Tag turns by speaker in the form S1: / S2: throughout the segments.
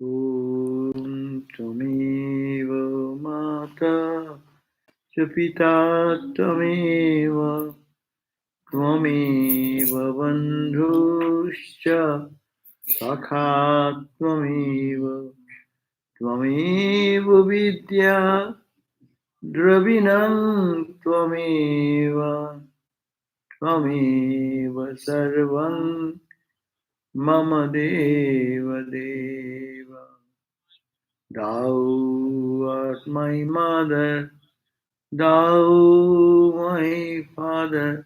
S1: Om Tvameva Mata Chapita Tvameva Tvameva Bandhuscha Sakha Tvameva Tvameva Vidya Dravinam Tvameva Tvameva Sarvam Mama Deva Deva. Thou art my mother, thou my father,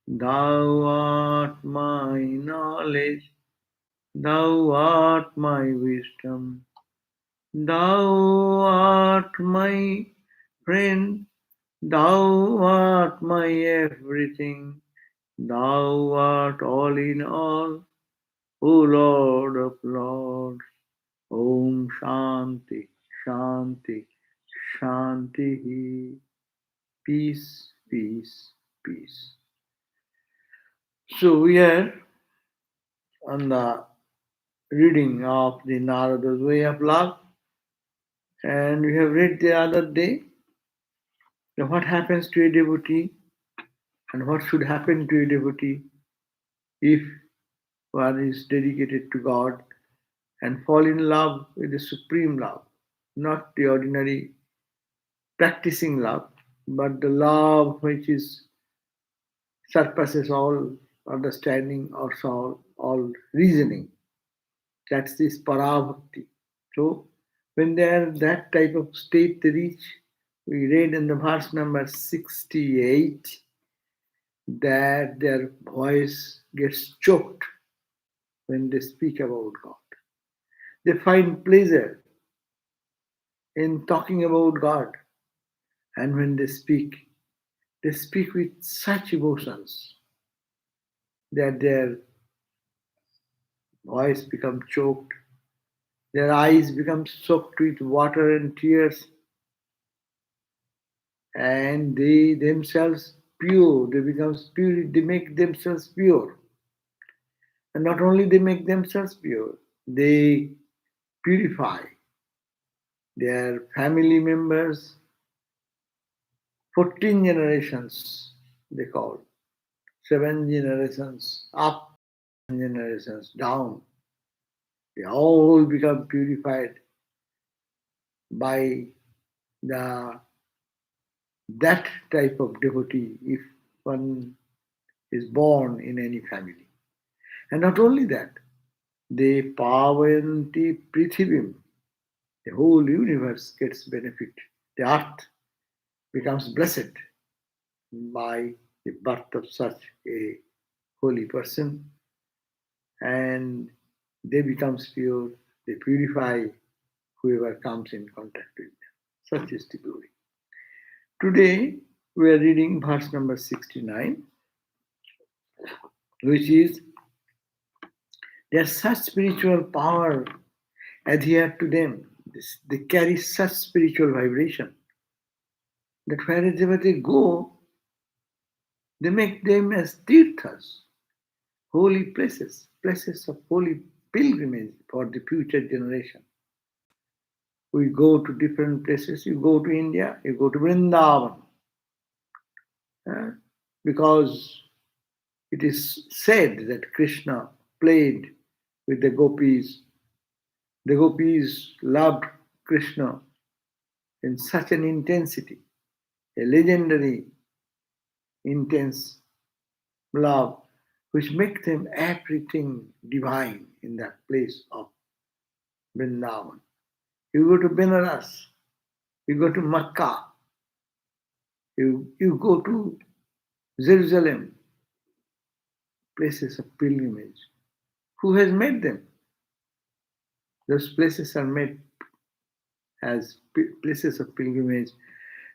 S1: thou art my knowledge, thou art my wisdom, thou art my friend, thou art my everything, thou art all in all, O Lord of Lords. Om Shanti, Shanti, Shanti. Peace, peace, peace. So we are on the reading of the Narada's Way of Love, and we have read the other day what happens to a devotee and what should happen to a devotee if one is dedicated to God and fall in love with the supreme love, not the ordinary practicing love, but the love which is surpasses all understanding or all reasoning. That's this parabhakti. So when they are that type of state they reach, we read in the verse number 68 that their voice gets choked when they speak about God. They find pleasure in talking about God, and when they speak with such emotions that their voice becomes choked, their eyes become soaked with water and tears, and they themselves pure, they make themselves pure. And not only they make themselves pure, they purify their family members, 14 generations they call, 7 generations up, generations down. They all become purified by the that type of devotee if one is born in any family. And not only that, they pavanti prithivim, the whole universe gets benefit. The earth becomes blessed by the birth of such a holy person, and they becomes pure, they purify whoever comes in contact with them. Such is the glory. Today we are reading verse number 69, which is there's such spiritual power adhered to them. They carry such spiritual vibration that wherever they go, they make them as tirthas, holy places, places of holy pilgrimage for the future generation. We go to different places. You go to India, you go to Vrindavan, because it is said that Krishna played with the gopis. The gopis loved Krishna in such an intensity, a legendary, intense love, which make them everything divine in that place of Vrindavan. You go to Benares, you go to Makkah, you go to Jerusalem, places of pilgrimage. Who has made them? Those places are made as places of pilgrimage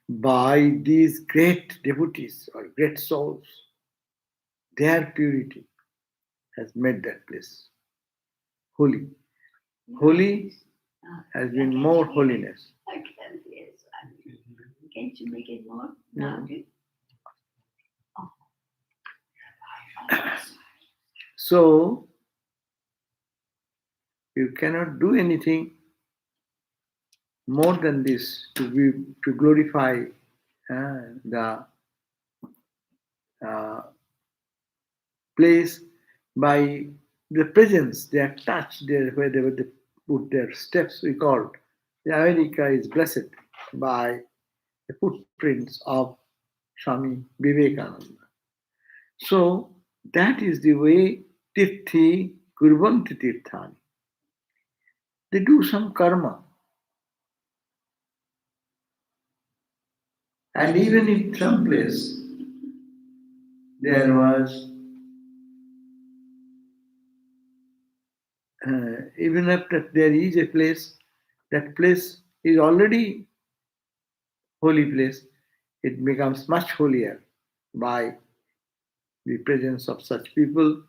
S1: by these great devotees or great souls. Their purity has made that place holy. Holy has been more holiness.
S2: I can't hear. Can't you make it more louder?
S1: So, You cannot do anything more than this to glorify the uh, place by the presence, their touch, their wherever they put their steps. We call the America is blessed by the footprints of Swami Vivekananda. So that is the way Tirthi Kurvanti Tirthani. They do some karma. And even in some place there was, even if that there is a place, that place is already holy place, it becomes much holier by the presence of such people.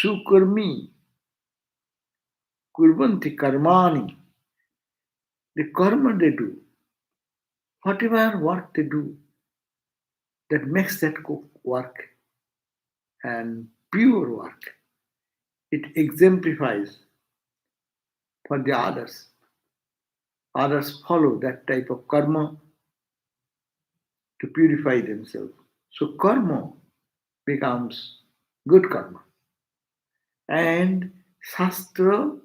S1: Sukurmi, kurvanti karmani, the karma they do, whatever work they do, that makes that work and pure work. It exemplifies for the others. Others follow that type of karma to purify themselves. So karma becomes good karma. And Shastra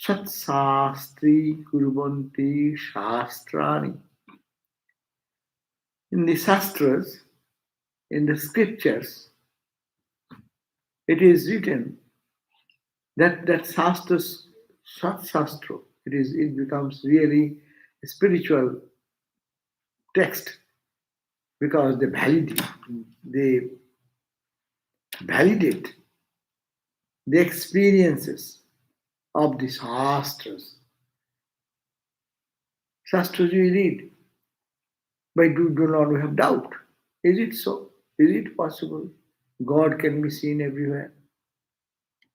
S1: Satsastri Kurvanti Shastrani. In the Shastras, in the scriptures, it is written that Shastras Sat Shastra, it becomes really a spiritual text because they validate the experiences of the Shastras. Shastras we read, but do not have doubt. Is it so? Is it possible? God can be seen everywhere.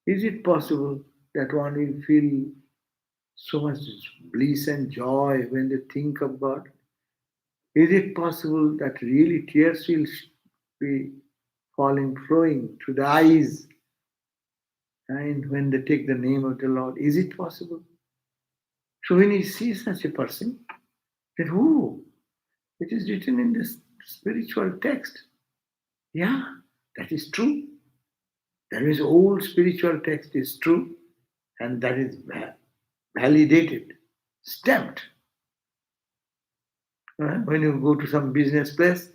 S1: Is it possible that one will feel so much bliss and joy when they think of God? Is it possible that really tears will be falling, flowing through the eyes and when they take the name of the Lord? Is it possible? So when you see such a person, then who? It is written in the spiritual text. Yeah, that is true. That is old spiritual text is true, and that is validated, stamped. When you go to some business place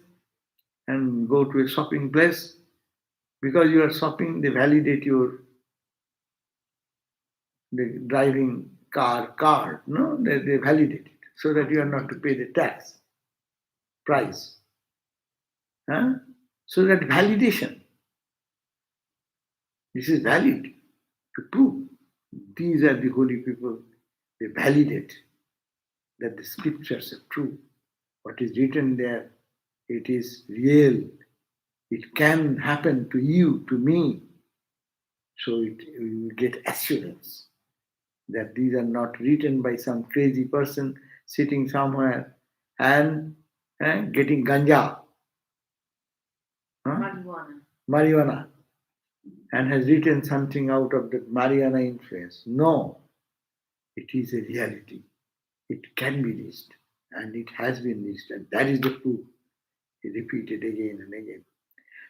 S1: and go to a shopping place, because you are shopping, they validate your the driving car card. No, they validate it so that you are not to pay the tax price. Huh? So that validation, this is valid to prove these are the holy people. They validate that the scriptures are true. What is written there, it is real. It can happen to you, to me. So you get assurance that these are not written by some crazy person sitting somewhere and getting ganja,
S2: Marijuana.
S1: marijuana, and has written something out of the marijuana influence. No, it is a reality. It can be reached, and it has been reached, and that is the proof. He repeated again and again.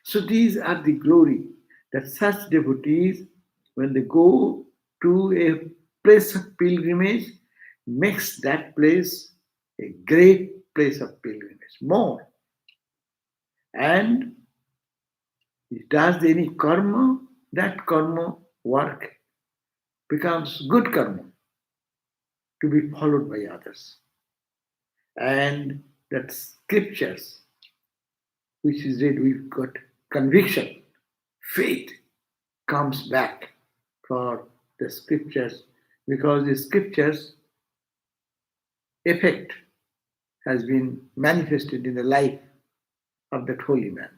S1: So these are the glory that such devotees, when they go to a place of pilgrimage, makes that place a great place of pilgrimage. More. And it does any karma, that karma work becomes good karma to be followed by others. And that scriptures, which is read, we've got conviction, faith comes back for the scriptures because the scriptures effect has been manifested in the life of that holy man.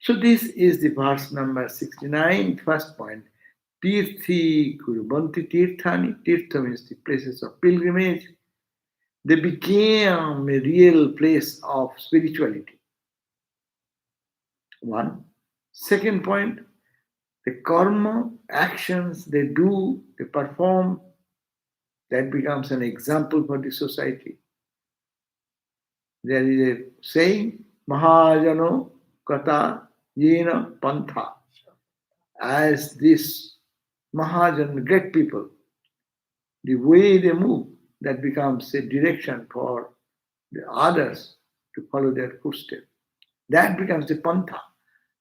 S1: So this is the verse number 69, first point. Tirthi Kurbanti Tirthani. Tirtha means the places of pilgrimage. They became a real place of spirituality. One. Second point, The karma actions they do, they perform, that becomes an example for the society. There is a saying, Mahajano Kata Yena Pantha. As this Mahajan, great people, the way they move, that becomes a direction for the others to follow their footsteps. That becomes the Pantha.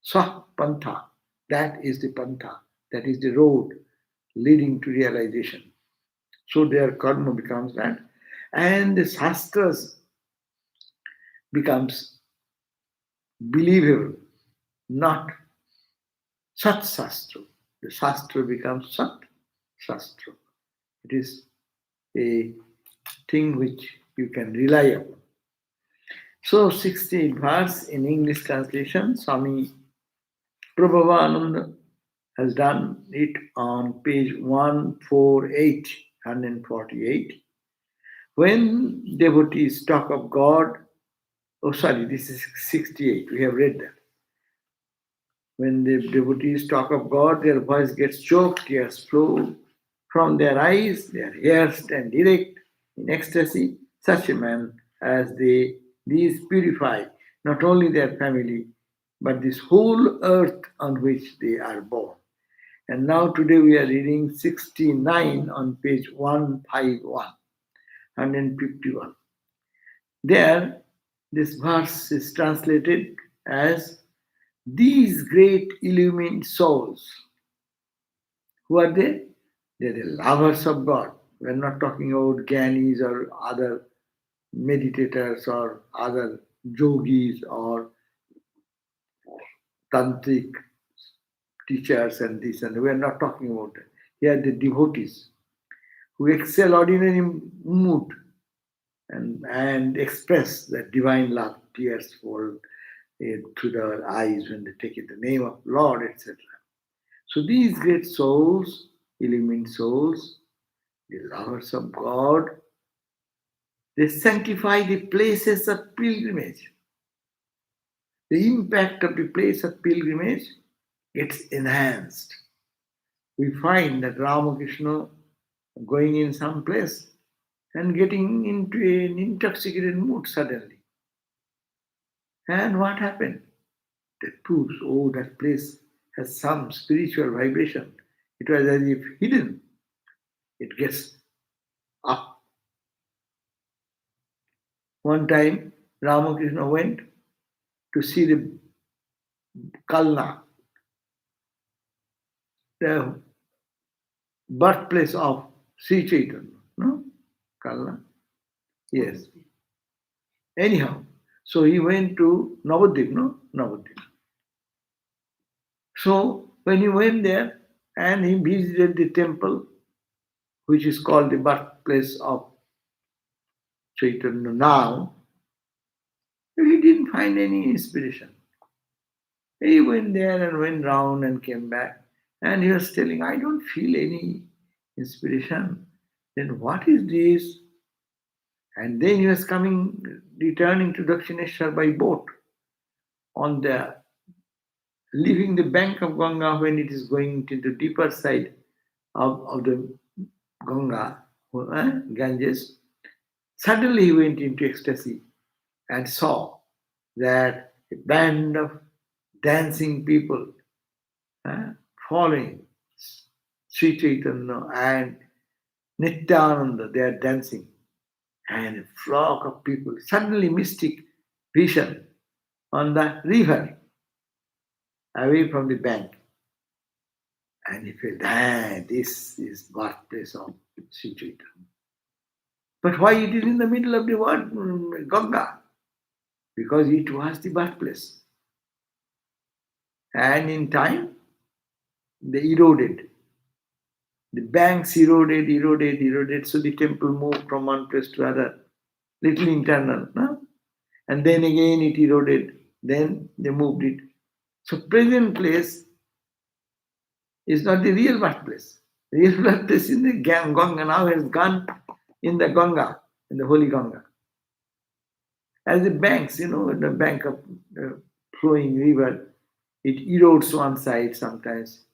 S1: Sah Pantha. That is the Pantha. That is the road leading to realization. So their karma becomes that. And the Shastras becomes believable, not Sat Shastra. The Shastra becomes Sat Shastra. It is a thing which you can rely upon. So 68 verse in English translation, Swami Prabhavananda has done it on page 148, 148. When devotees talk of God, oh sorry, this is 68, we have read that. When the devotees talk of God, their voice gets choked, tears flow from their eyes, their hair stand erect in ecstasy. Such a man as these purify not only their family, but this whole earth on which they are born. And now today we are reading 69 on page 151, 151. There, this verse is translated as these great illumined souls. Who are they? They're the lovers of God. We're not talking about Gyanis or other meditators or other yogis or tantric teachers and this and we're not talking about that. Here the devotees who excel ordinary mood and express that divine love, tears fall through their eyes when they take it, the name of Lord, etc. So these great souls, illumined souls, the lovers of God, they sanctify the places of pilgrimage. The impact of the place of pilgrimage gets enhanced. We find that Ramakrishna going in some place and getting into an intoxicated mood suddenly. And what happened? That proves, oh, that place has some spiritual vibration. It was as if hidden. It gets up. One time, Ramakrishna went to see the Kalna, the birthplace of Sri Chaitanya. No? Kalna? Yes. Anyhow, so he went to Navadvip, no? Navadvip. So when he went there and he visited the temple, which is called the birthplace of Chaitanya now, he didn't find any inspiration. He went there and went round and came back. And he was telling, I don't feel any inspiration. Then what is this? And then he was returning to Dakshineshwar by boat on the leaving the bank of Ganga when it is going to the deeper side of the Ganga, Ganges. Suddenly he went into ecstasy and saw that a band of dancing people following Sri Chaitanya and Nityananda, they are dancing. And a flock of people, suddenly mystic vision on the river away from the bank. And he felt, this is birthplace of Sri Chaitanya. But why it is in the middle of the word Ganga? Because it was the birthplace. And in time, they eroded. The banks eroded, so the temple moved from one place to other. Little internal, no? And then again it eroded. Then they moved it. So present place is not the real birthplace. The real birthplace is the Ganga now has gone in the Ganga, in the holy Ganga. As the banks, in the bank of the flowing river, it erodes one side sometimes.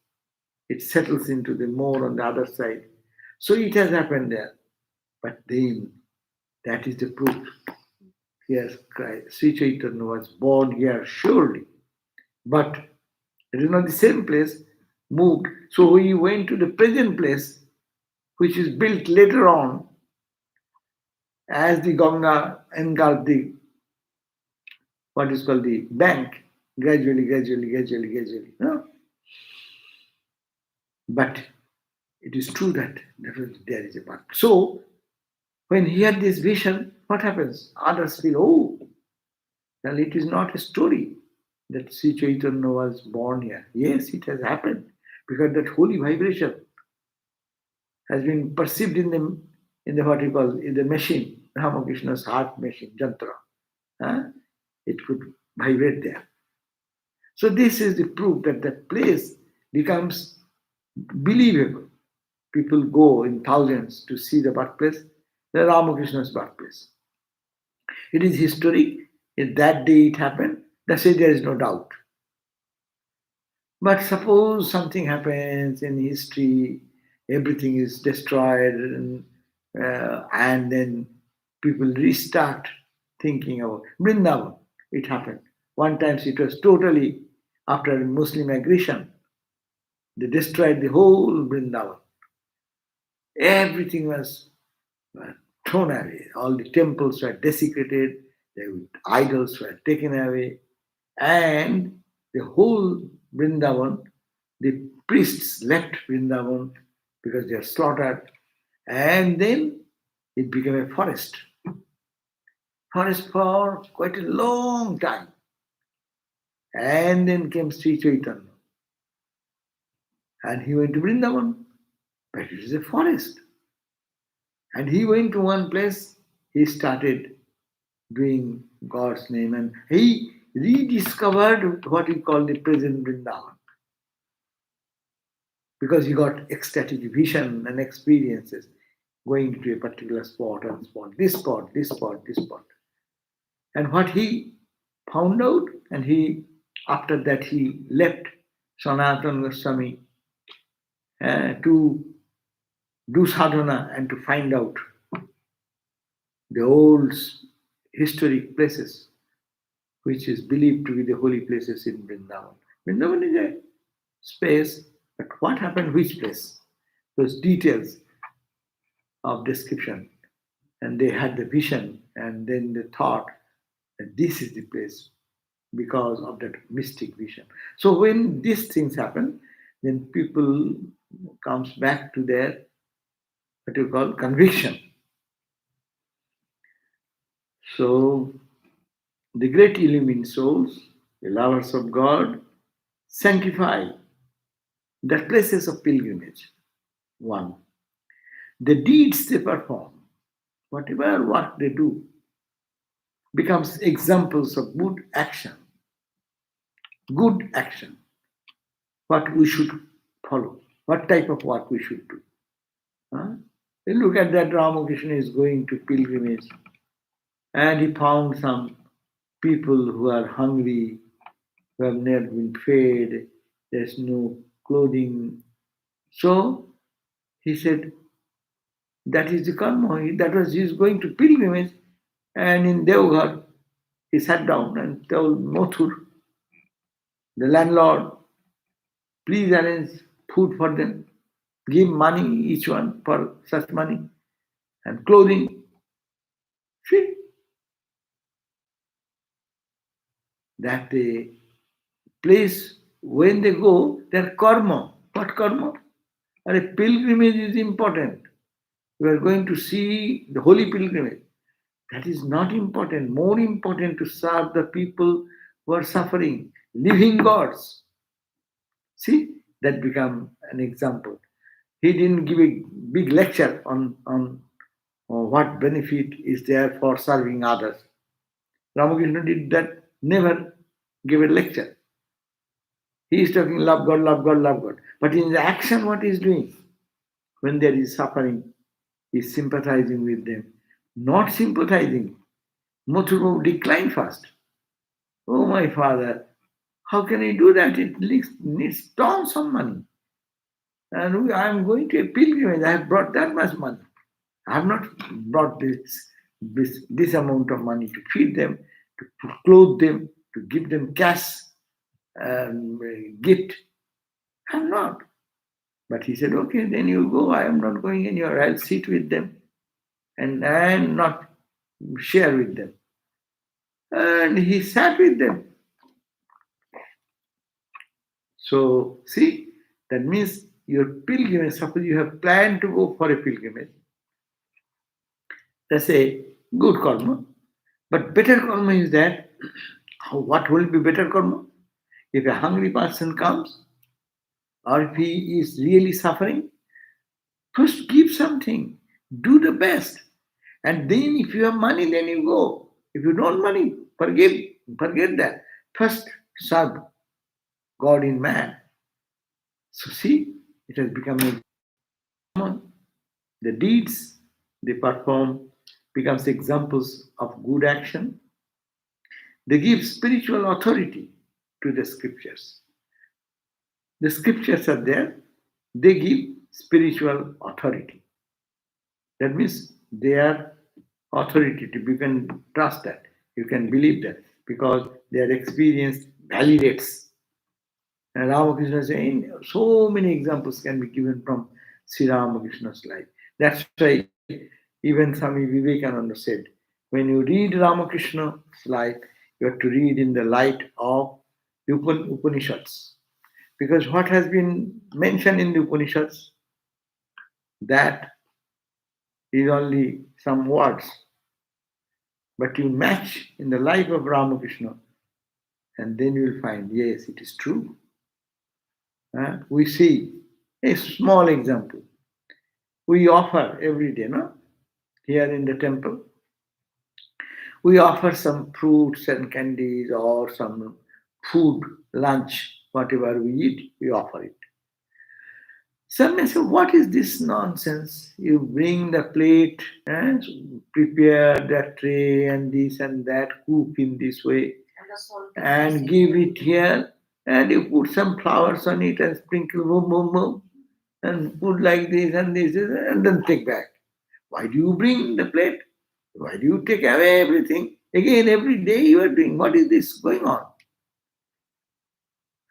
S1: It settles into the more on the other side. So it has happened there. But then that is the proof. Yes, Christ, Sri Chaitanya was born here surely. But it is not the same place, moved. So he went to the present place, which is built later on as the Ganga engulfed the what is called the bank, gradually. No? But it is true that there is a but. So when he had this vision, what happens? Others feel, oh, well, it is not a story that Sri Chaitanya was born here. Yes, it has happened because that holy vibration has been perceived in the what you call in the machine, Ramakrishna's heart machine, Jantra. Huh? It could vibrate there. So this is the proof that that place becomes believable. People go in thousands to see the birthplace, the Ramakrishna's birthplace. It is historic. If that day it happened, that's it, there is no doubt. But suppose something happens in history, everything is destroyed, and then people restart thinking about Vrindavan. It happened. One time it was totally after Muslim aggression, they destroyed the whole Vrindavan. Everything was thrown away. All the temples were desecrated, the idols were taken away, and the whole Vrindavan, the priests left Vrindavan because they are slaughtered, and then it became a forest. Forest for quite a long time. And then came Sri Chaitanya, and he went to Vrindavan, but it is a forest. And he went to one place, he started doing God's name, and he rediscovered what we call the present Vrindavan because he got ecstatic vision and experiences going to a particular spot and spot, this spot, this spot, this spot. And what he found out, and he after that he left Sanatana Goswami to do sadhana and to find out the old historic places which is believed to be the holy places in Vrindavan. Vrindavan is a space, but what happened, which place? Those details of description. And they had the vision, and then they thought that this is the place because of that mystic vision. So when these things happen, then people comes back to their what you call conviction. So the great illumined souls, the lovers of God, sanctify the places of pilgrimage. One, the deeds they perform, whatever work they do, becomes examples of good action. Good action. What we should follow. What type of work we should do. Huh? You look at that Ramakrishna is going to pilgrimage and he found some people who are hungry, who have never been fed, there's no clothing. So he said, that is the karma. That was he's going to pilgrimage, and in Devghar, he sat down and told Mothur, the landlord, please arrange food for them, give money each one for such money, and clothing. See, that the place when they go, their karma. What karma? And a pilgrimage is important. You are going to see the holy pilgrimage. That is not important. More important to serve the people who are suffering, living gods. See, that become an example. He didn't give a big lecture on what benefit is there for serving others. Ramakrishna did that, never gave a lecture. He is talking love God, love God, love God. But in the action, what he is doing? When there is suffering, he is sympathizing with them. Not sympathizing. Mathura declined first. Oh, my father, how can he do that? It needs tons of money. and I am going to a pilgrimage. I have brought that much money. I have not brought this amount of money to feed them, to clothe them, to give them cash gift. I am not. But he said, okay, then you go. I am not going anywhere. I'll sit with them and not share with them. And he sat with them. So, see, that means your pilgrimage, suppose you have planned to go for a pilgrimage, that's a good karma. But better karma is that, what will be better karma? If a hungry person comes, or if he is really suffering, first give something, do the best. And then if you have money, then you go. If you don't money, forget that. First serve God in man. So see, it has become a common. The deeds they perform becomes examples of good action. They give spiritual authority to the scriptures. The scriptures are there, they give spiritual authority. That means they are authoritative. You can trust that. You can believe that because their experience validates. And Ramakrishna is saying so many examples can be given from Sri Ramakrishna's life. That's why even Swami Vivekananda said, when you read Ramakrishna's life, you have to read in the light of the Upanishads. Because what has been mentioned in the Upanishads, that is only some words. But you match in the life of Ramakrishna, and then you will find, yes, it is true. We see a small example. We offer every day, no? Here in the temple, we offer some fruits and candies or some food, lunch, whatever we eat, we offer it. Some may say, what is this nonsense? You bring the plate and prepare that tray and this and that, cook in this way, and give it here, and you put some flowers on it and sprinkle, boom, boom, boom, and put like this and this, and then take back. Why do you bring the plate? Why do you take away everything? Again, every day you are doing. What is this going on?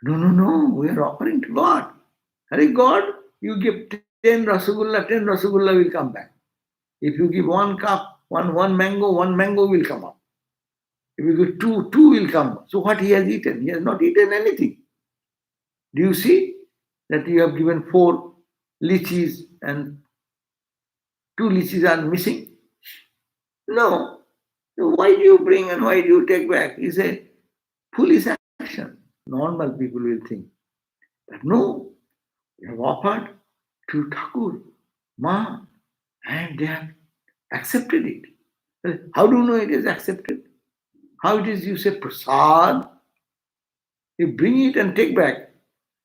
S1: No, no, no. We are offering to God. Hare God, you give 10 rasgulla will come back. If you give one cup, one mango will come up. If you give two will come. So what he has eaten? He has not eaten anything. Do you see that you have given 4 lychees and 2 lychees are missing? No. So why do you bring and why do you take back? It's a foolish action. Normal people will think. But no, you have offered to Thakur, Ma, and they have accepted it. How do you know it is accepted? How it is you say prasad? You bring it and take back.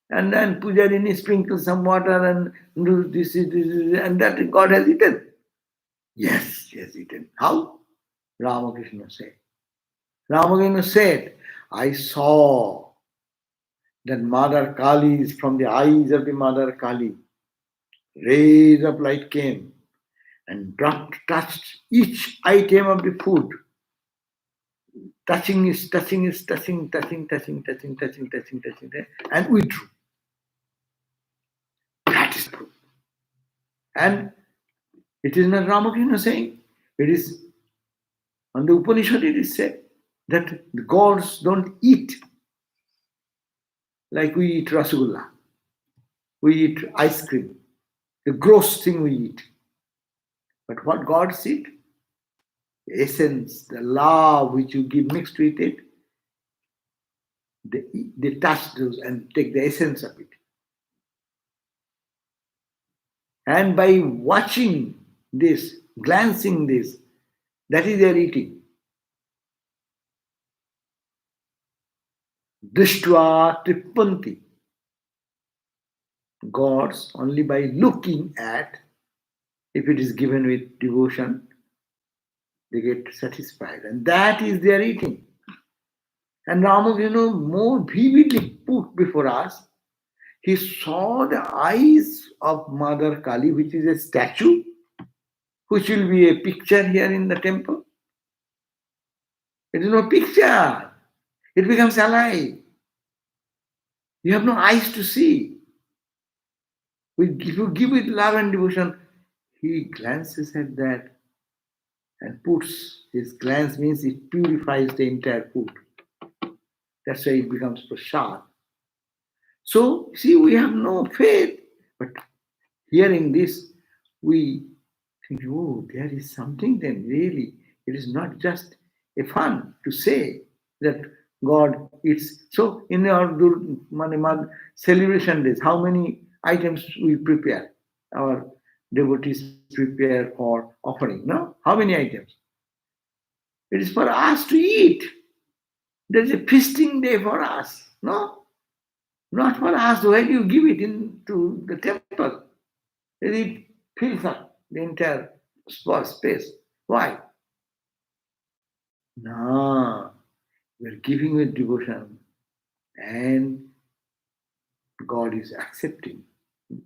S1: And then Pujarini sprinkle some water and do this, and that God has eaten. Yes, he has eaten. How? Ramakrishna said. Ramakrishna said, I saw that Mother Kali is from the eyes of the Mother Kali. Rays of light came and touched each item of the food. Touching, and withdrew. That is proof. And it is not Ramakrishna saying, it is on the Upanishad it is said that the gods don't eat like we eat rasgulla. We eat ice cream, the gross thing we eat. But what gods eat? The essence, the love which you give mixed with it, they touch those and take the essence of it. And by watching this, glancing this, that is their eating. Drishtva tripanti. Gods only by looking at, if it is given with devotion, they get satisfied. And that is their eating. And Ramakrishna more vividly put before us He saw the eyes of Mother Kali, which is a statue, which will be a picture here in the temple. It is no picture. It becomes alive. You have no eyes to see. If you give it love and devotion, he glances at that and puts his glance means it purifies the entire food. That's why it becomes prasad. So, see, we have no faith, but hearing this, we think, oh, there is something then, really. It is not just a fun to say that God eats. So, in our celebration days, how many items we prepare? Our devotees prepare for offering, no? How many items? It is for us to eat. There is a feasting day for us, no? Not for us. Why do you give it into the temple? It fills up the entire space. Why? No, we are giving with devotion and God is accepting.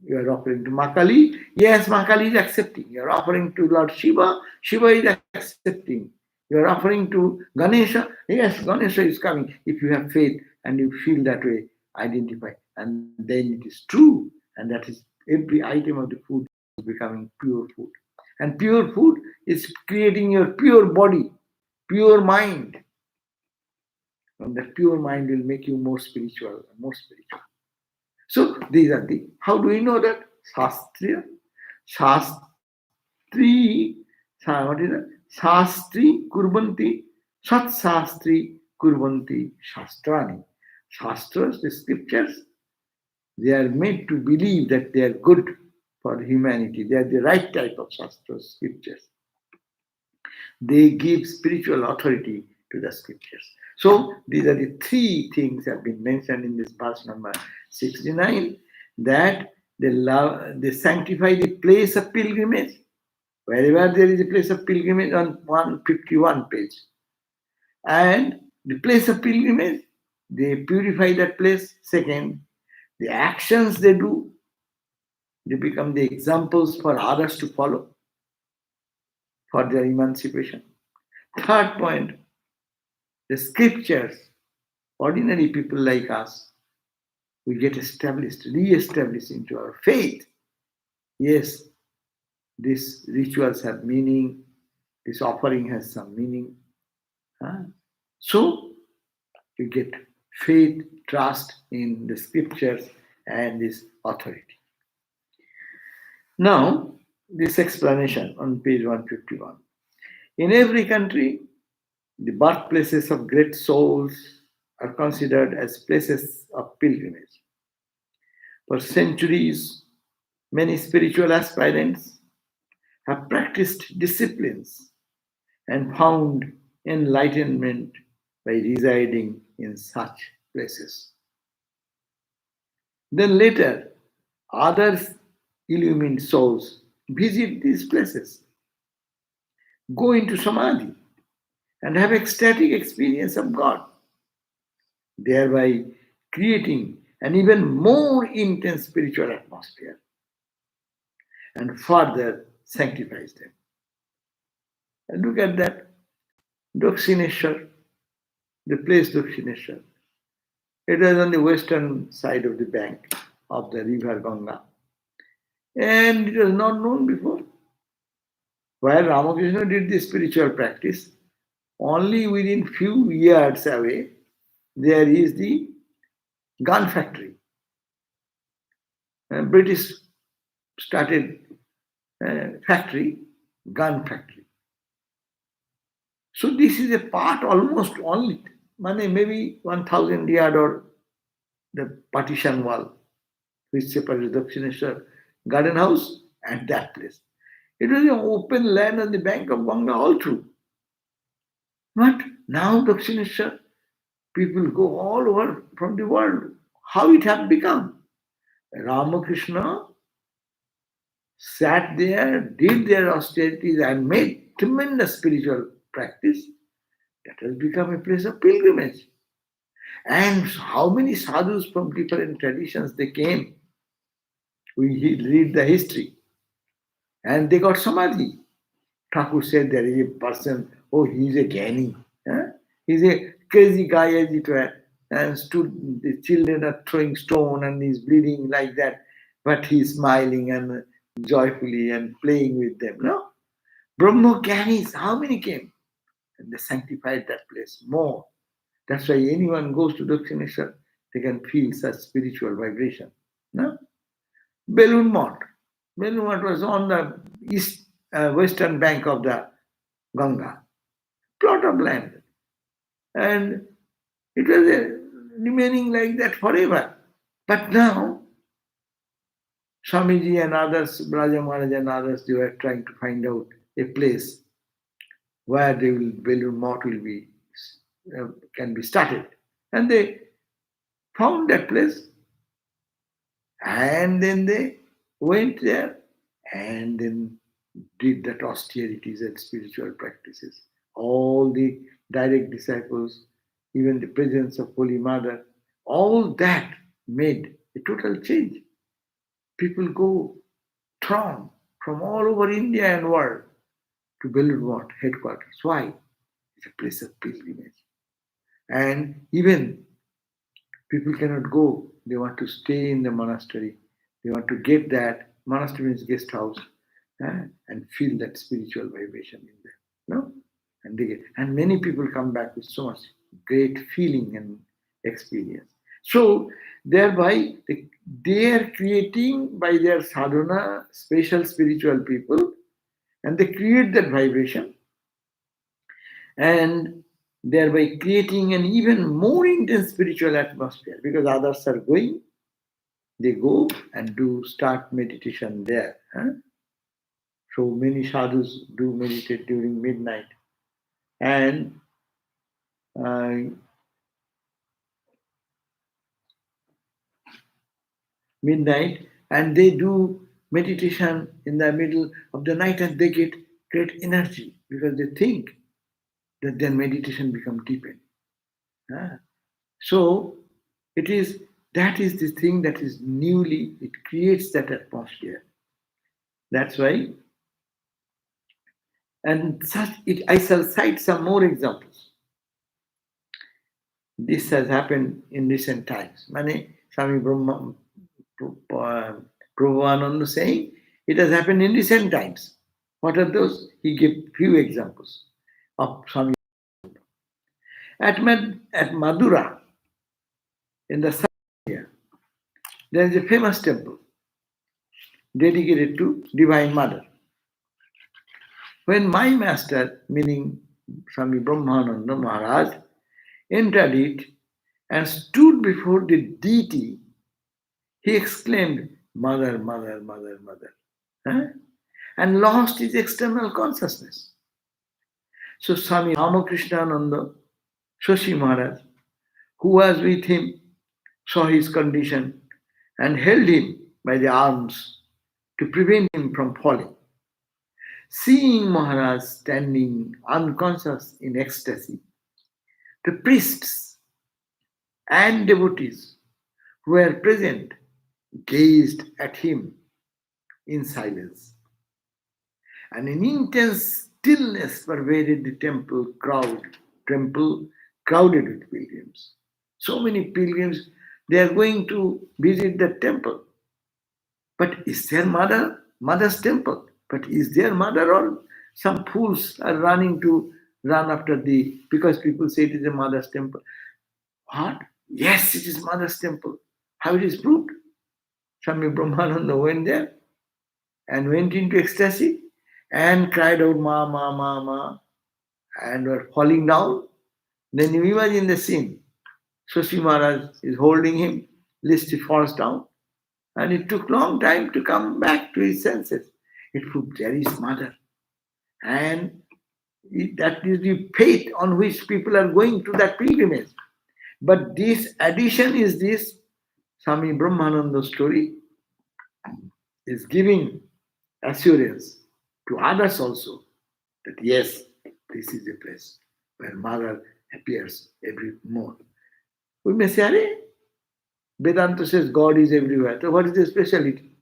S1: You are offering to Makali, yes, Makali is accepting. You are offering to Lord Shiva, Shiva is accepting. You are offering to Ganesha, yes, Ganesha is coming. If you have faith and you feel that way, identify. And then it is true. And that is every item of the food is becoming pure food. And pure food is creating your pure body, pure mind. And that pure mind will make you more spiritual and more spiritual. So these are the, how do we know that? Shastriya, Shastri, what is that? Shastri kurbanti, Sat Shastri kurbanti Shastrani. Shastras, the scriptures, they are made to believe that they are good for humanity. They are the right type of Shastras, scriptures. They give spiritual authority to the scriptures. So these are the three things that have been mentioned in this verse number 69, that they sanctify the place of pilgrimage. Wherever there is a place of pilgrimage on 151 page. And the place of pilgrimage, they purify that place. Second, the actions they do, they become the examples for others to follow for their emancipation. Third point, the scriptures, ordinary people like us, we get established, re-established into our faith. Yes, these rituals have meaning, this offering has some meaning. So you get faith, trust in the scriptures and this authority. Now, this explanation on page 151. In every country, the birthplaces of great souls are considered as places of pilgrimage. For centuries, many spiritual aspirants have practiced disciplines and found enlightenment by residing in such places. Then later, others illumined souls visit these places, go into samadhi, and have ecstatic experience of God, thereby creating an even more intense spiritual atmosphere and further sanctifies them. And look at that, Dakshineshwar, the place Dakshineshwar. It is on the western side of the bank of the river Ganga. And it was not known before. While Ramakrishna did the spiritual practice, only within few yards away, there is the gun factory. British started factory, gun factory. So this is a part almost only, maybe 1,000 yard or the partition wall, which separates Dakshineshwar garden house and that place. It was an open land on the bank of Ganga all through. But now Dakshineshwar, people go all over from the world. How it has become? Ramakrishna sat there, did their austerities and made tremendous spiritual practice. That has become a place of pilgrimage. And how many sadhus from different traditions they came. We read the history. And they got samadhi. Thakur said there is a person, oh, he's a Gyani. Huh? He's a crazy guy as it were. And stood, the children are throwing stone and he's bleeding like that. But he's smiling and joyfully and playing with them. No? Brahmo Gyanis, how many came? And they sanctified that place more. That's why anyone goes to Dakshineshwar, they can feel such spiritual vibration. No? Balloon Mott. Balloon Mott was on the western bank of the Ganga, plot of land. And it was remaining like that forever. But now, Swamiji and others, Braja Maharaj and others, they were trying to find out a place where Balloon Mott will be, can be started. And they found that place. And then they went there and then did that austerities and spiritual practices. All the direct disciples, even the presence of Holy Mother, all that made a total change. People go throng from all over India and world to Belur headquarters. Why? It's a place of pilgrimage. And even people cannot go. They want to stay in the monastery. They want to get that monastery means guest house and feel that spiritual vibration in them. No? And they get, and many people come back with so much great feeling and experience. So thereby they are creating by their sadhana special spiritual people and they create that vibration and thereby creating an even more intense spiritual atmosphere because others are going, they go and do start meditation there. So many sadhus do meditate during midnight and uh, midnight and they do meditation in the middle of the night and they get great energy because they think that their meditation become deepened. So it is that is the thing that is newly it creates that atmosphere. That's why and such it I shall cite some more examples. This has happened in recent times. Mane Swami Brahma Prabhupada saying it has happened in recent times. What are those? He gave few examples of Swami. At Madura, in the south here, there is a famous temple dedicated to Divine Mother. When my master, meaning Swami Brahmananda Maharaj, entered it and stood before the deity, he exclaimed, Mother, Mother, Mother, Mother, huh? And lost his external consciousness. So Swami Ramakrishnananda, Shashi Maharaj, who was with him, saw his condition and held him by the arms to prevent him from falling. Seeing Maharaj standing unconscious in ecstasy, the priests and devotees who were present gazed at him in silence. And an intense stillness pervaded the temple crowded with pilgrims. So many pilgrims, they are going to visit the temple. But is there mother's temple? But is there mother or some fools are running to run after because people say it is a mother's temple. What? Yes, it is mother's temple. How it is proved? Swami Brahmananda went there and went into ecstasy and cried out, Ma, Ma, Ma, Ma, and were falling down. Then you imagine the scene. Shashi Maharaj is holding him, lest he falls down. And it took long time to come back to his senses. It proved there is mother. And that is the faith on which people are going to that pilgrimage. But this addition is this Swami Brahmananda story is giving assurance to others also that yes, this is a place where mother appears every more. We may say, "Arey, Vedanta says God is everywhere. So what is the speciality?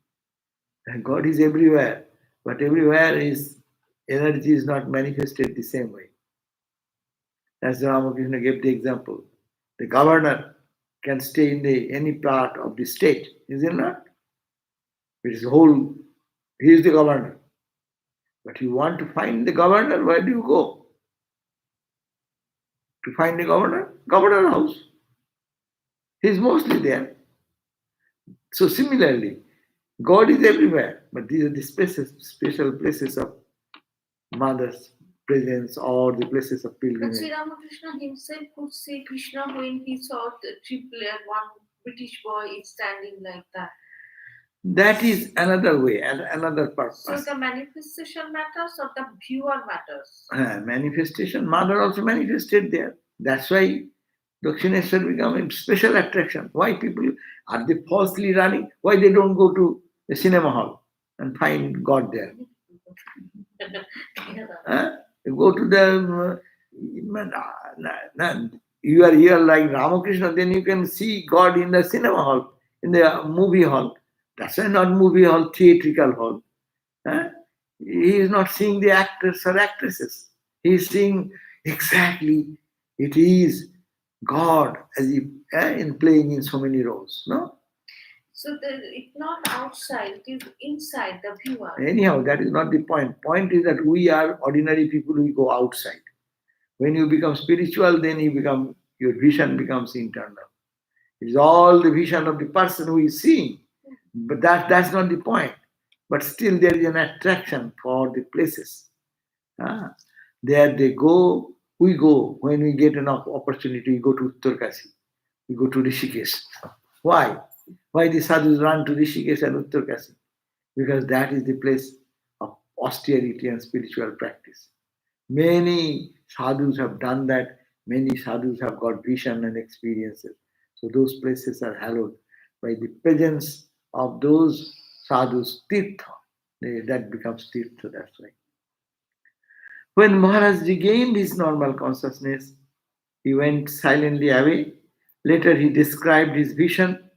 S1: God is everywhere, but everywhere is energy is not manifested the same way. As Ramakrishna gave the example. The governor can stay in any part of the state, is it not? It is whole, he is the governor. But you want to find the governor, where do you go? To find the governor? Governor house. He is mostly there. So similarly, God is everywhere, but these are the spaces, special places of mother's presence or the places of
S2: But
S1: pilgrimage.
S2: Sri Ramakrishna himself could see Krishna when he saw the triple one British boy is standing like that.
S1: That is another way and another purpose.
S2: So the manifestation matters or the viewer matters?
S1: Manifestation, mother also manifested there. That's why Dakshineshwar become a special attraction. Why people are they falsely running? Why they don't go to the cinema hall and find God there? You go to the you are here like Ramakrishna, then you can see God in the cinema hall, in the movie hall. That's why not movie hall, theatrical hall. Huh? He is not seeing the actors or actresses. He is seeing exactly it is God as if in playing in so many roles. No?
S2: So it's not outside, it is inside the viewer.
S1: Anyhow, that is not the point. Point is that we are ordinary people, we go outside. When you become spiritual, then your vision becomes internal. It is all the vision of the person who is seeing. But that's not the point. But still there is an attraction for the places. Ah, there they go, we go. When we get an opportunity, we go to Uttarkasi, we go to Rishikesh. Why? Why the sadhus run to Rishikesh and Uttarkasi? Because that is the place of austerity and spiritual practice. Many sadhus have done that. Many sadhus have got vision and experiences. So those places are hallowed by the presence of those sadhus, tirtha. That becomes tirtha, that's why. When Maharaj regained his normal consciousness, he went silently away. Later he described his vision.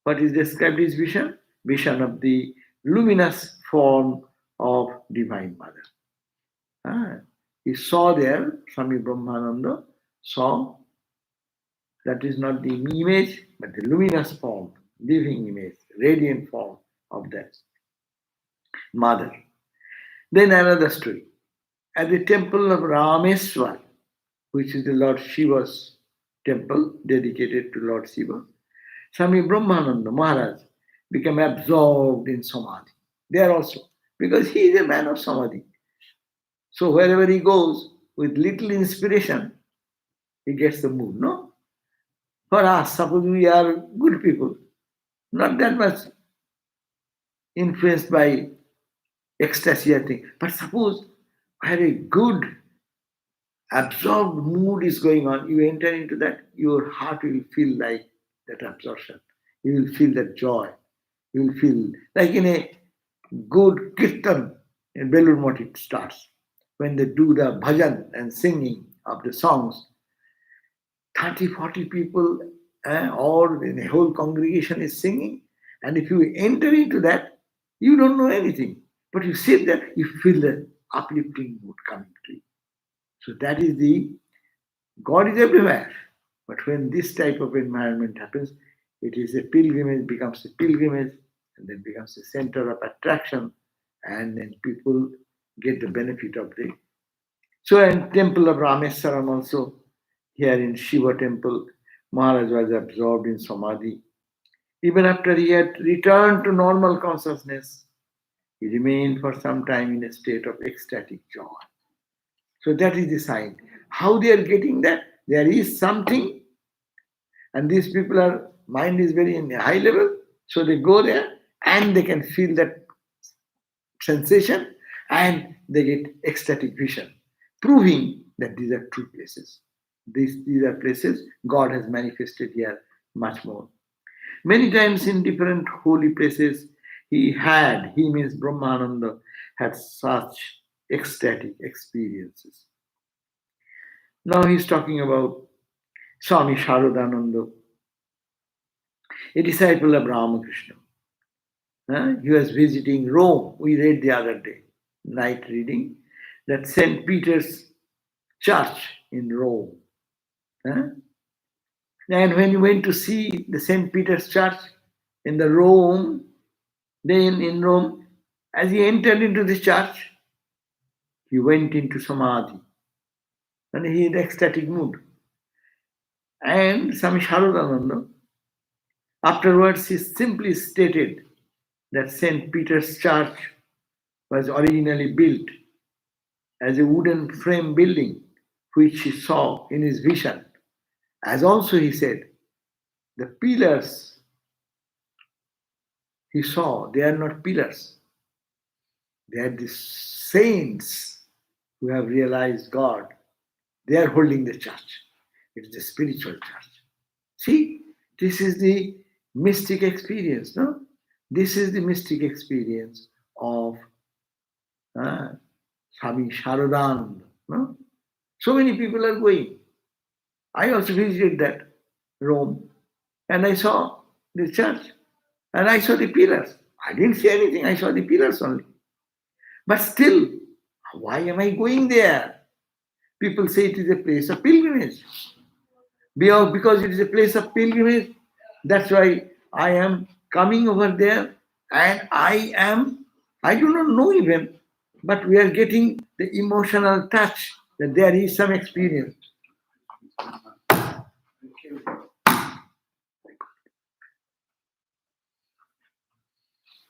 S1: What is described his vision? Vision of the luminous form of Divine Mother. Ah, he saw there, Swami Brahmananda saw that is not the image, but the luminous form, living image, radiant form of that mother. Then another story. At the temple of Rameswar, which is the Lord Shiva's temple dedicated to Lord Shiva, Swami Brahmananda Maharaj became absorbed in Samadhi. There also, because he is a man of Samadhi. So wherever he goes, with little inspiration, he gets the mood, no? For us, suppose we are good people, not that much influenced by ecstasy or thing. But suppose where a good absorbed mood is going on, you enter into that, your heart will feel like that absorption. You will feel that joy. You will feel like in a good kirtan in Belur Math it starts. When they do the bhajan and singing of the songs, 30, 40 people or the whole congregation is singing. And if you enter into that, you don't know anything. But you sit there, you feel the uplifting mood coming to you. So that is the God is everywhere. But when this type of environment happens, it is a pilgrimage, becomes a pilgrimage, and then becomes a center of attraction, and then people get the benefit of the. So, in temple of Rameswaram also, here in Shiva temple, Maharaj was absorbed in samadhi. Even after he had returned to normal consciousness, he remained for some time in a state of ecstatic joy. So that is the sign. How they are getting that? There is something, and these people are mind is very in a high level, so they go there and they can feel that sensation and they get ecstatic vision, proving that these are true places. These are places God has manifested here much more. Many times in different holy places, he means Brahmananda, had such ecstatic experiences. Now he's talking about Swami Sharadananda, a disciple of Ramakrishna. He was visiting Rome. We read the other day, night reading, that St. Peter's Church in Rome. Huh? And when he went to see the St. Peter's Church in the Rome, then in Rome, as he entered into the church, he went into samadhi and he in ecstatic mood. And Swami Sharadananda afterwards he simply stated that St. Peter's Church was originally built as a wooden frame building which he saw in his vision. As also he said, the pillars he saw, they are not pillars. They are the saints who have realized God. They are holding the church. It is a spiritual church. See, this is the mystic experience, no? This is the mystic experience of Swami Sharadan. No? So many people are going. I also visited that Rome and I saw the church and I saw the pillars. I didn't see anything, I saw the pillars only. But still, why am I going there? People say it is a place of pilgrimage. Because it is a place of pilgrimage, that's why I am coming over there and I do not know even, but we are getting the emotional touch that there is some experience.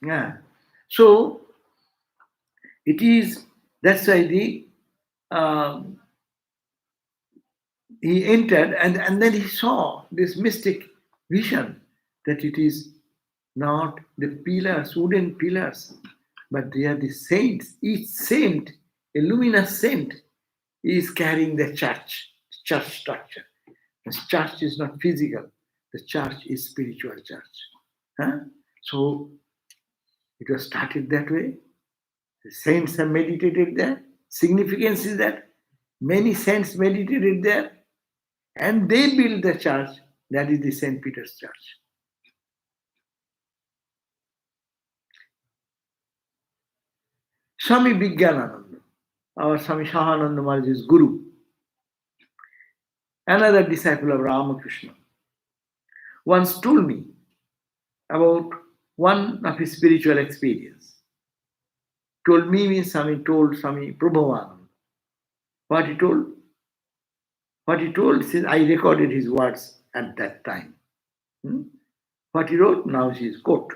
S1: Yeah. So it is, that's why um, he entered and then he saw this mystic vision that it is not the pillars, wooden pillars, but they are the saints. Each saint, a luminous saint, is carrying the church structure. The church is not physical, the church is spiritual church. Huh? So it was started that way. The saints have meditated there. Significance is that many saints meditated there and they built the church, that is the St. Peter's Church. Swami Vijnanananda, our Swami Shahananda Maharaj's guru, another disciple of Ramakrishna, once told me about one of his spiritual experience. Told me means Swami told Swami Prabhavananda. What he told? What he told, since I recorded his words at that time. What he wrote, now he is quote.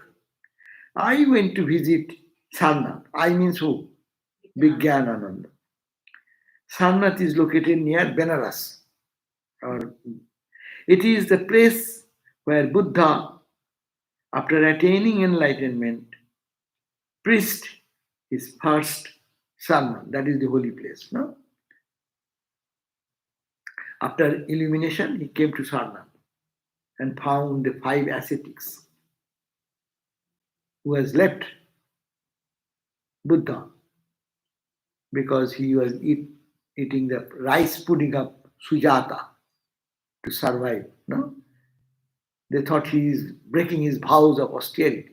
S1: I went to visit Sarnath. I means who? Vijnanananda. Sarnath is located near Benares. It is the place where Buddha, after attaining enlightenment, preached his first sermon. That is the holy place. No? After illumination, he came to Sarnath and found the 5 ascetics who has left Buddha because he was eating the rice pudding of Sujata to survive. No? They thought he is breaking his vows of austerity.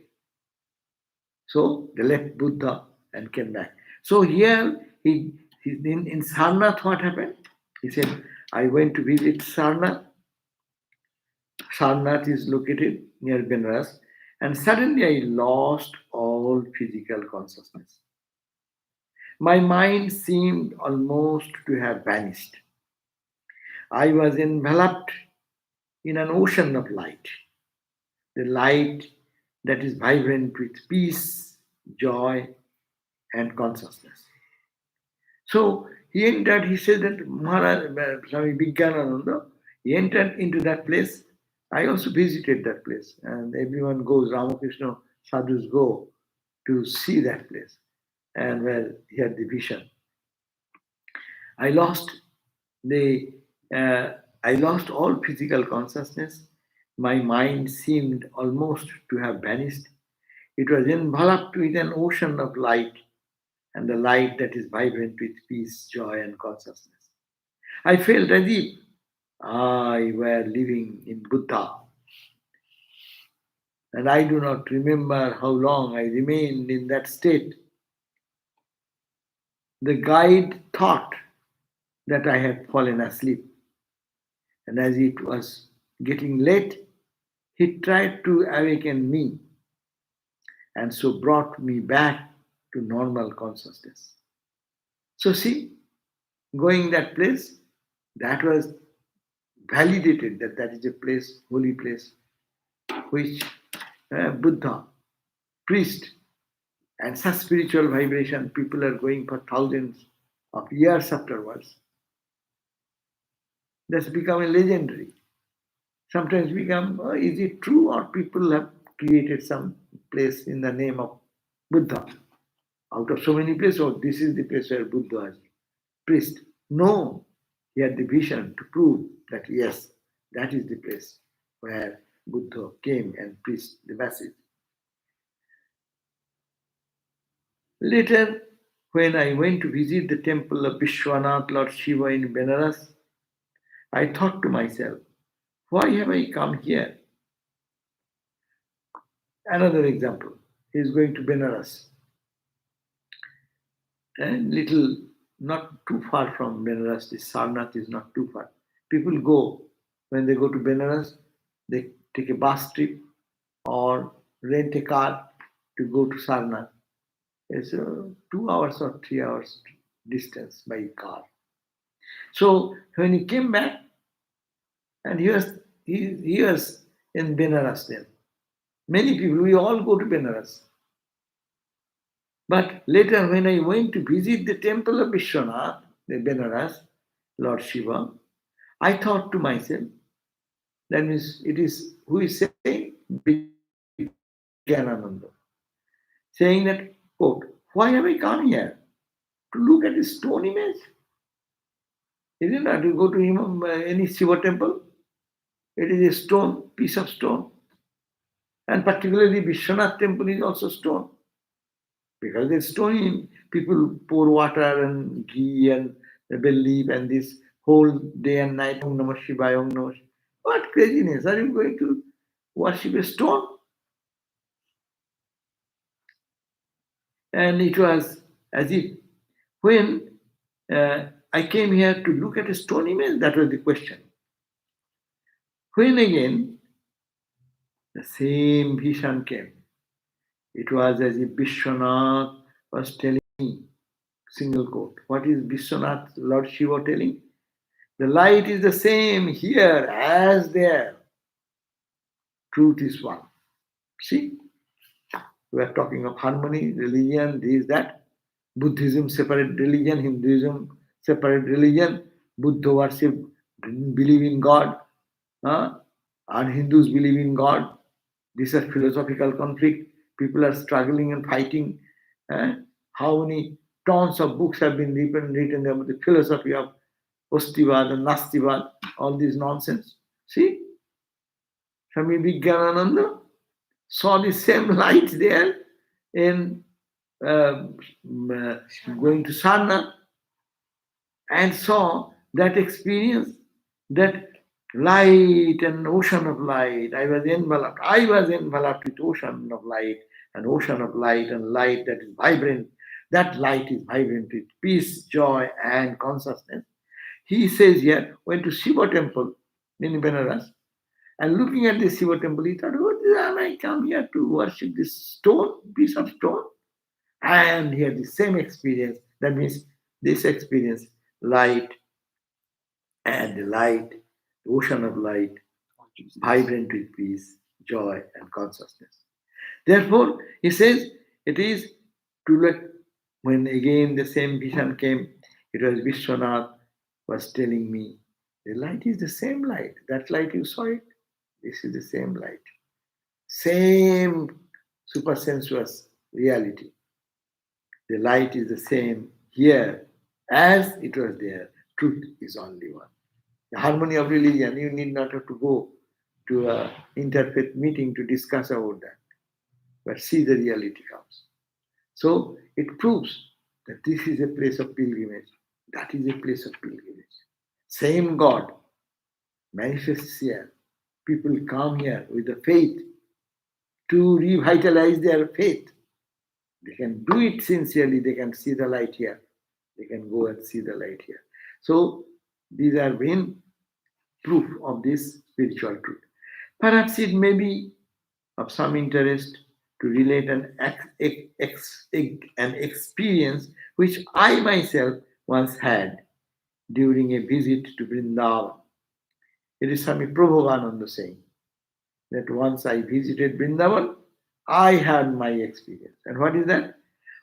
S1: So they left Buddha and came back. So here, in Sarnath, what happened? He said, I went to visit Sarnath. Sarnath is located near Benares. And suddenly I lost all physical consciousness. My mind seemed almost to have vanished. I was enveloped in an ocean of light. The light that is vibrant with peace, joy, and consciousness. So he entered, he said that Maharaj, Swami Vijnanananda, he entered into that place. I also visited that place, and everyone goes, Ramakrishna sadhus go to see that place, and where he had the vision. I lost the, I lost all physical consciousness. My mind seemed almost to have vanished. It was enveloped with an ocean of light, and the light that is vibrant with peace, joy, and consciousness. I felt as if I were living in Buddha, and I do not remember how long I remained in that state. The guide thought that I had fallen asleep, and as it was getting late, he tried to awaken me and so brought me back to normal consciousness. So, see, going that place, that was validated that that is a place, holy place, which Buddha, priest, and such spiritual vibration, people are going for thousands of years afterwards. That's becoming legendary. Sometimes become, is it true or people have created some place in the name of Buddha? Out of so many places, oh, this is the place where Buddha is priest. No, he had the vision to prove that yes, that is the place where Buddha came and preached the message. Later, when I went to visit the temple of Vishwanath Lord Shiva in Benares, I thought to myself, why have I come here? Another example. He is going to Benares, and little, not too far from Benares, this Sarnath is not too far. People go, when they go to Benares, they take a bus trip or rent a car to go to Sarnath. It's 2 hours or 3 hours distance by car. So when he came back, and he was in Benares then. Many people, we all go to Benares. But later, when I went to visit the temple of Vishwanath, the Benares, Lord Shiva, I thought to myself, that means it is who is saying Vijnananda, saying that, quote, why have I come here? To look at a stone image? Isn't that you go to any Shiva temple? It is a stone, piece of stone. And particularly Vishwanath temple is also stone. Because there's stone, people pour water and ghee and believe and this whole day and night, Om Namah Shivaya, Om Namah Shivaya. What craziness? Are you going to worship a stone? And it was as if when I came here to look at a stone image, that was the question. When again the same vision came, it was as if Vishwanath was telling me, single quote, what is Vishwanath, Lord Shiva telling? The light is the same here as there. Truth is one. See, we are talking of harmony, religion, this, that. Buddhism, separate religion, Hinduism, separate religion. Buddha worship, believe in God. Huh? And Hindus believe in God. This is philosophical conflict. People are struggling and fighting. Eh? How many tons of books have been written about the philosophy of Ostivad and Nastivad, all this nonsense. See, Swami Vijnananda saw the same light there in uh, going to Sarnath and saw that experience, that light and ocean of light. I was enveloped. I was enveloped with ocean of light, an ocean of light and light that is vibrant. That light is vibrant with peace, joy, and consciousness. He says here, went to Shiva temple in Benares, and looking at the Shiva temple, he thought, what am I come here to worship this stone, piece of stone? And he had the same experience. That means this experience, light and the light, the ocean of light, vibrant with peace, joy, and consciousness. Therefore, he says it is to let, when again the same vision came, it was Vishwanath was telling me, the light is the same light. That light you saw it, this is the same light. Same supersensuous reality. The light is the same here as it was there. Truth is only one. The harmony of religion, you need not have to go to an interfaith meeting to discuss about that, but see the reality comes. So it proves that this is a place of pilgrimage, that is a place of pilgrimage. Same God, manifests here. People come here with the faith to revitalize their faith. They can do it sincerely, they can see the light here. They can go and see the light here. So these are main proof of this spiritual truth. Perhaps it may be of some interest to relate an experience which I myself once had during a visit to Vrindavan. It is Swami Prabhupada saying that once I visited Vrindavan, I had my experience. And what is that?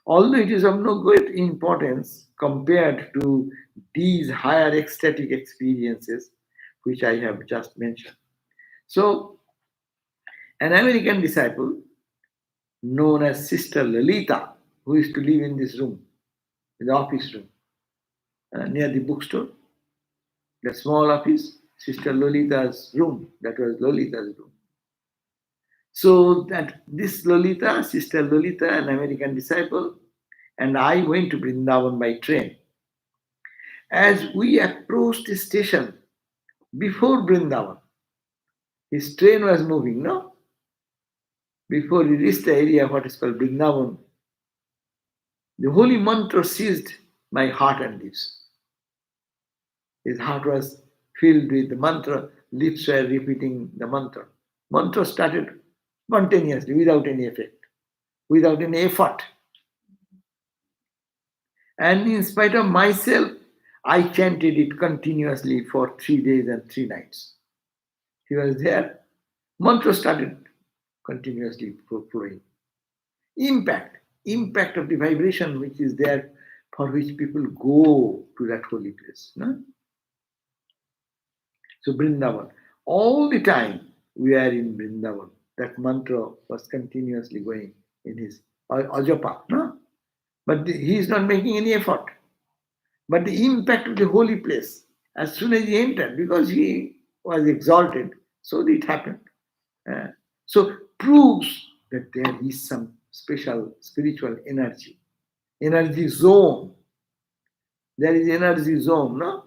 S1: Although it is of no great importance compared to these higher ecstatic experiences which I have just mentioned. So, an American disciple known as Sister Lalita, who used to live in this room, in the office room, near the bookstore, the small office, Sister Lolita's room, that was Lolita's room. So that this Lolita, Sister Lolita, an American disciple, and I went to Vrindavan by train. As we approached the station before Vrindavan, his train was moving, no? Before he reached the area what is called Vrindavan, the holy mantra seized my heart and lips. His heart was filled with the mantra, lips were repeating the mantra. Mantra started spontaneously, without any effect, without any effort. And in spite of myself, I chanted it continuously for 3 days and 3 nights. He was there. Mantra started continuously flowing. Impact of the vibration which is there for which people go to that holy place. No? So Vrindavan, all the time we are in Vrindavan. That mantra was continuously going in his ajapa. No? But he is not making any effort. But the impact of the holy place, as soon as he entered, because he was exalted, so it happened. Uh, so proves that there is some special spiritual energy zone. There is energy zone, no?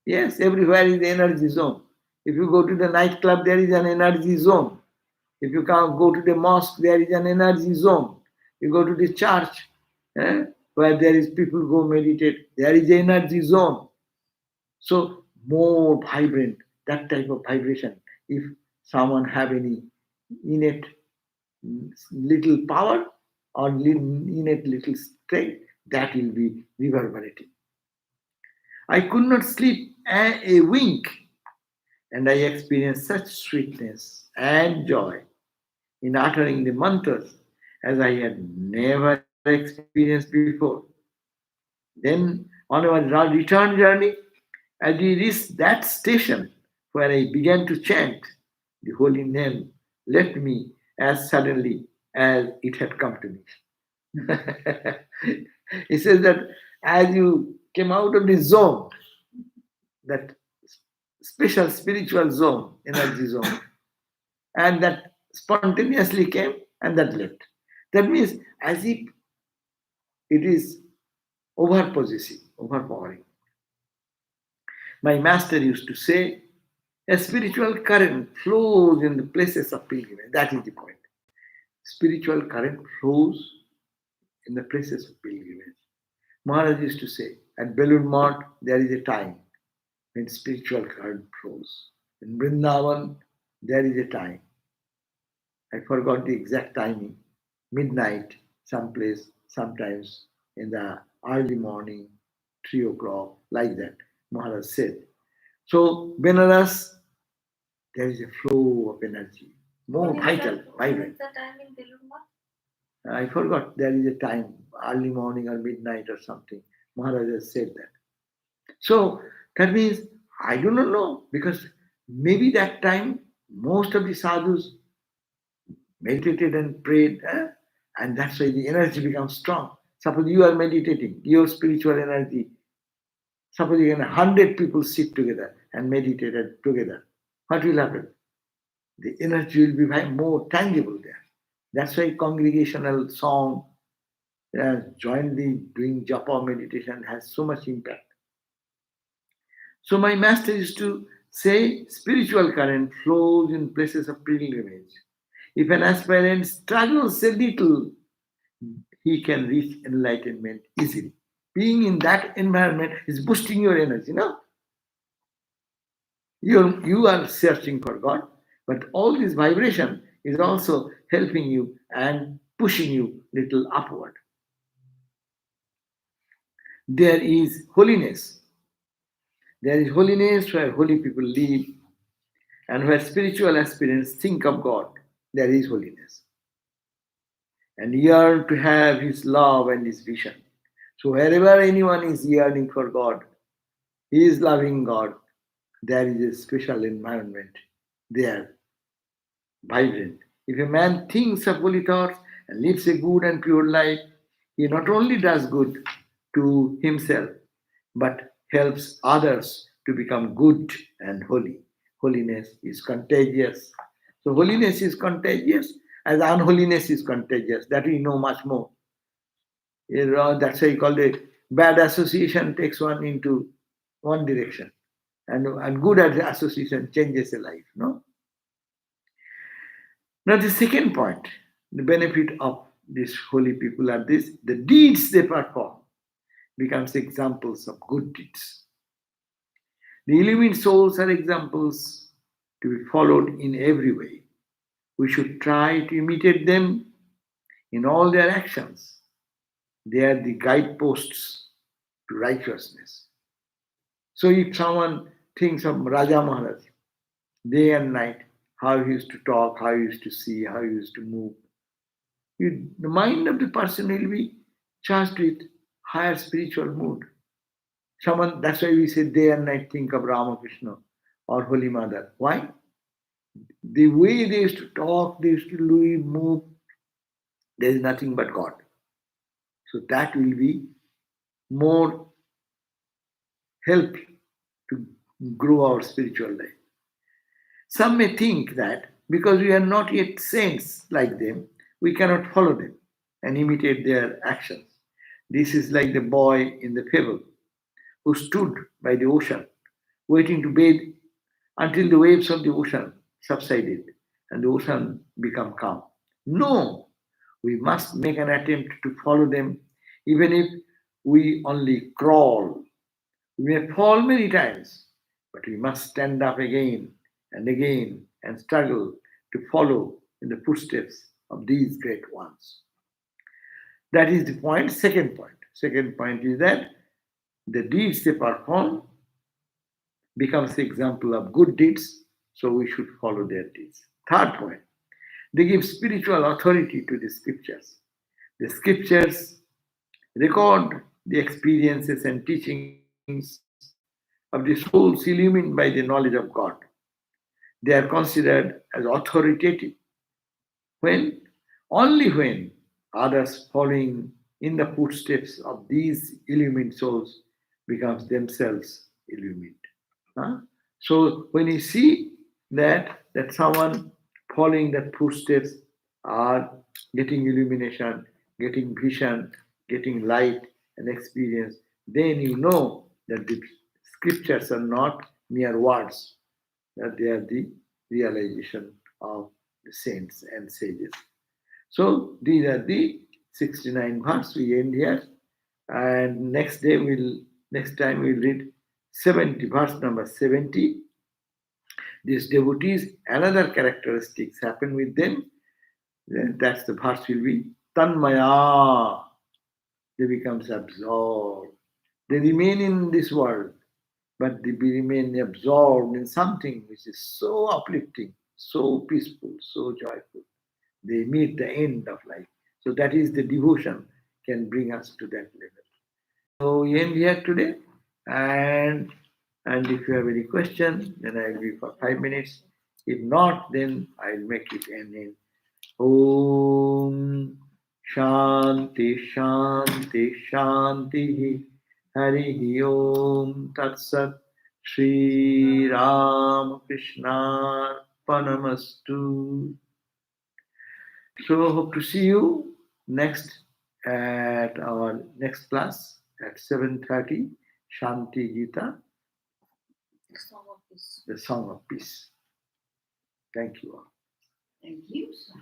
S1: Yes, everywhere is the energy zone. If you go to the nightclub, there is an energy zone. If you can't go to the mosque, there is an energy zone. You go to the church, where there is people go meditate, there is energy zone. So more vibrant, that type of vibration. If someone have any innate little power or innate little strength, that will be reverberating. I could not sleep a wink, and I experienced such sweetness and joy in uttering the mantras as I had never experienced before. Then, on our return journey, as we reached that station where I began to chant, the holy name left me as suddenly as it had come to me. He says that as you came out of the zone, that special spiritual zone, energy zone, and that spontaneously came and that left. That means as if it is overpossessive, overpowering. My master used to say, a spiritual current flows in the places of pilgrimage. That is the point. Spiritual current flows in the places of pilgrimage. Maharaj used to say, at Belur Math, there is a time when spiritual current flows. In Vrindavan, there is a time. I forgot the exact timing. Midnight, someplace, sometimes in the early morning, 3 o'clock, like that, Maharaj said. So, Benaras, there is a flow of energy, more vital, vibrant.
S2: When is the time in Diluma?
S1: I forgot there is a time, early morning or midnight or something. Maharaj has said that. So that means I do not know because maybe that time most of the sadhus meditated and prayed, and that's why the energy becomes strong. Suppose you are meditating, your spiritual energy. Suppose you can 100 people sit together and meditate together. What will happen? The energy will be more tangible there. That's why congregational song, jointly doing japa meditation has so much impact. So my master used to Say, spiritual current flows in places of pilgrimage. If an aspirant struggles a little, he can reach enlightenment easily. Being in that environment is boosting your energy. No, you are searching for God, but all this vibration is also helping you and pushing you little upward. There is holiness. There is holiness where holy people live, and where spiritual aspirants think of God. There is holiness, and yearn to have His love and His vision. So wherever anyone is yearning for God, he is loving God. There is a special environment there, vibrant. If a man thinks of holy thoughts and lives a good and pure life, he not only does good to himself, but helps others to become good and holy. Holiness is contagious. So, holiness is contagious as unholiness is contagious. That we know much more. That's why you call it bad association takes one into one direction, and good association changes a life. No. Now, the second point, the benefit of these holy people are this: the deeds they perform becomes examples of good deeds. The illumined souls are examples to be followed in every way. We should try to imitate them in all their actions. They are the guideposts to righteousness. So if someone thinks of Raja Maharaj day and night, how he used to talk, how he used to see, how he used to move, the mind of the person will be charged with higher spiritual mood. Someone, that's why we say day and night think of Ramakrishna or Holy Mother. Why? The way they used to talk, they used to move, there is nothing but God. So that will be more help to grow our spiritual life. Some may think that because we are not yet saints like them, we cannot follow them and imitate their actions. This is like the boy in the fable who stood by the ocean, waiting to bathe until the waves of the ocean subsided and the ocean became calm. No, we must make an attempt to follow them, even if we only crawl. We may fall many times, but we must stand up again and struggle to follow in the footsteps of these great ones. That is the point. Second point. Second point is that the deeds they perform becomes the example of good deeds, so we should follow their deeds. Third point, they give spiritual authority to the scriptures. The scriptures record the experiences and teachings of the souls illumined by the knowledge of God. They are considered as authoritative when only when others following in the footsteps of these illumined souls becomes themselves illumined. Huh? So when you see that someone following that footsteps are getting illumination, getting vision, getting light and experience, then you know that the scriptures are not mere words, that they are the realization of the saints and sages. So these are the 69 verses. We end here, and next time we'll read 70, verse number 70. These devotees, another characteristics happen with them. That's the verse will be Tanmaya. They becomes absorbed. They remain in this world, but they remain absorbed in something which is so uplifting, so peaceful, so joyful. They meet the end of life. So that is the devotion can bring us to that level. So we end here today, and if you have any question, then I'll be for 5 minutes. If not, then I'll make it end in Om Shanti Shanti Shanti Hari Om Tat Sat Shri Ram Krishna Panamastu. So hope to see you next at our next class at 7:30 Shanti Gita.
S2: Yes.
S1: the song of peace. Thank you all.
S2: Thank you, sir.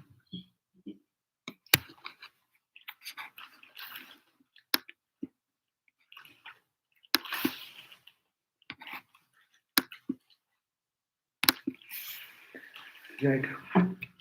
S1: Right.